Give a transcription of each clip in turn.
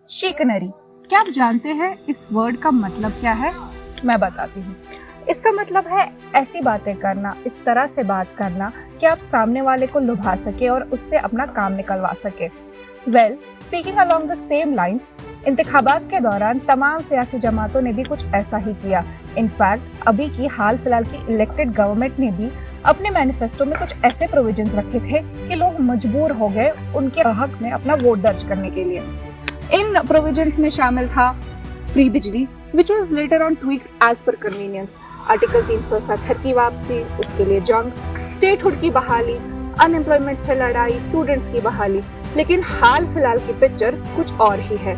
शिकनरी, क्या आप जानते हैं इस वर्ड का मतलब क्या है? मैं बताती हूँ। इसका मतलब है ऐसी बातें करना, इस तरह से बात करना कि आप सामने वाले को लुभा सके और उससे अपना काम निकलवा सके। Well, speaking along the same lines, इंतखाबात के दौरान तमाम सियासी जमातों ने भी कुछ ऐसा ही किया। इनफैक्ट अभी की हाल फिलहाल की इलेक्टेड गवर्नमेंट ने भी अपने मैनिफेस्टो में कुछ ऐसे प्रोविजंस रखे थे कि लोग मजबूर हो गए उनके हक में अपना वोट दर्ज करने के लिए। इन प्रोविजंस में शामिल था फ्री बिजली, which was later on tweaked as per convenience, article 370 की वापसी, उसके लिए जंग, स्टेटहुड की बहाली, अनएम्प्लॉयमेंट से लड़ाई, स्टूडेंट्स की बहाली। लेकिन हाल फिलहाल की पिक्चर कुछ और ही है,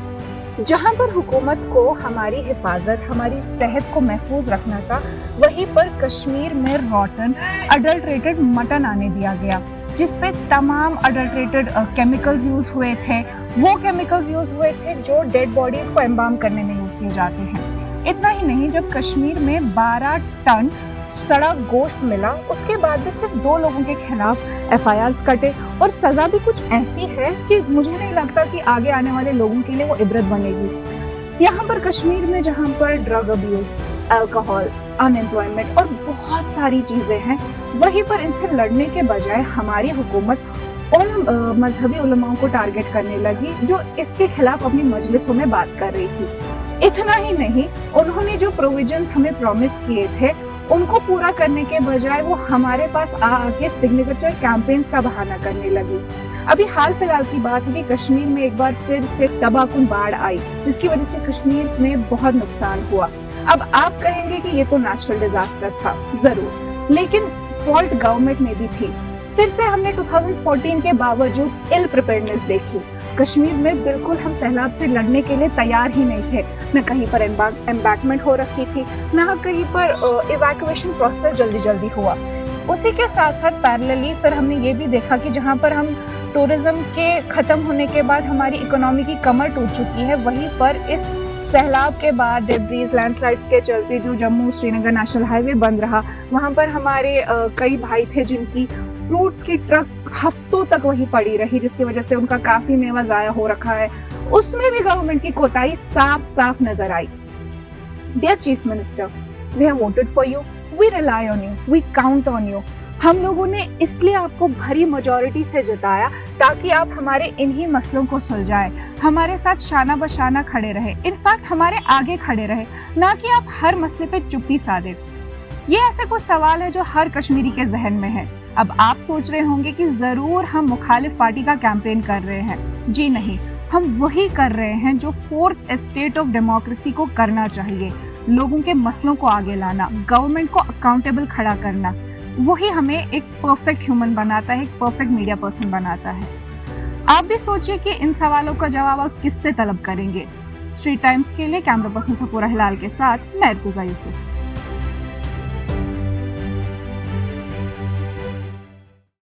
जहां पर हुकूमत को हमारी हिफाजत, हमारी सेहत को महफूज रखना था, वहीं पर कश्मीर में रॉटन अडल्ट्रेटेड मटन आने दिया गया, जिसपे तमाम अडल्ट्रेटेड केमिकल्स यूज हुए थे। वो केमिकल्स यूज हुए थे जो डेड बॉडीज को एम्बाम करने में यूज किए जाते हैं। इतना ही नहीं, जब कश्मीर में 12 टन सड़ा गोश्त मिला, उसके बाद भी सिर्फ 2 लोगों के खिलाफ FIRs कटे और सजा भी कुछ ऐसी है कि मुझे नहीं लगता कि आगे आने वाले लोगों के लिए वो इबरत बनेगी। यहाँ पर कश्मीर में जहाँ पर ड्रग अब्यूज, अल्कोहल, अनएम्प्लॉयमेंट और बहुत सारी चीजें हैं, वहीं पर इनसे लड़ने के बजाय हमारी हुकूमत उन मजहबी उलमाओं को टारगेट करने लगी जो इसके खिलाफ अपनी मजलिसों में बात कर रही थी। इतना ही नहीं, उन्होंने जो प्रोविजंस हमें प्रॉमिस किए थे उनको पूरा करने के बजाय वो हमारे पास आके सिग्नेचर कैंपेन्स का बहाना करने लगी। अभी हाल फिलहाल की बात है कि कश्मीर में एक बार फिर से तबाहकुन बाढ़ आई, जिसकी वजह से कश्मीर में बहुत नुकसान हुआ। अब आप कहेंगे कि ये तो नेचुरल डिजास्टर था, जरूर, लेकिन फॉल्ट गवर्नमेंट में भी थी। फिर से हमने 2014 के बावजूद इल प्रिपेयर्डनेस देखी। कश्मीर में बिल्कुल हम सैलाब से लड़ने के लिए तैयार ही नहीं थे। न कहीं पर एम्बैंकमेंट हो रखी थी, न कहीं पर इवैक्यूएशन प्रोसेस जल्दी हुआ। उसी के साथ साथ पैरेलली फिर हमने ये भी देखा कि जहाँ पर हम टूरिज्म के खत्म होने के बाद हमारी इकोनॉमी की कमर टूट चुकी है, वहीं पर इस सैलाब के बाद डेब्रीज, लैंडस्लाइड्स के चलते जो जम्मू श्रीनगर नेशनल हाईवे बंद रहा, वहाँ पर हमारे कई भाई थे जिनकी फ्रूट्स की ट्रक हफ्तों तक वहीं पड़ी रही, जिसकी वजह से उनका काफी मेवा जाया हो रखा है। उसमें भी गवर्नमेंट की कोताही साफ नजर आई। Dear chief minister, we have voted for you, we rely on you, we count on you. हम लोगों ने इसलिए आपको भरी मेजॉरिटी से जिताया ताकि आप हमारे इन्हीं मसलों को सुलझाएं, हमारे साथ शाना बशाना खड़े रहे, इनफैक्ट हमारे आगे खड़े रहे, ना कि आप हर मसले पे चुप्पी साधे। ये ऐसे कुछ सवाल है जो हर कश्मीरी के जहन में है। अब आप सोच रहे होंगे कि जरूर हम मुखालिफ पार्टी का कैंपेन कर रहे हैं। जी नहीं, हम वही कर रहे हैं जो 4th एस्टेट ऑफ डेमोक्रेसी को करना चाहिए, लोगों के मसलों को आगे लाना, गवर्नमेंट को अकाउंटेबल खड़ा करना। वही हमें एक परफेक्ट ह्यूमन बनाता है, एक परफेक्ट मीडिया पर्सन बनाता है। आप भी सोचिए कि इन सवालों का जवाब आप किससे तलब करेंगे। स्ट्रीट टाइम्स के लिए कैमरा पर्सन सफूरा हिलाल के साथ मैं इर्तुजा यूसुफ।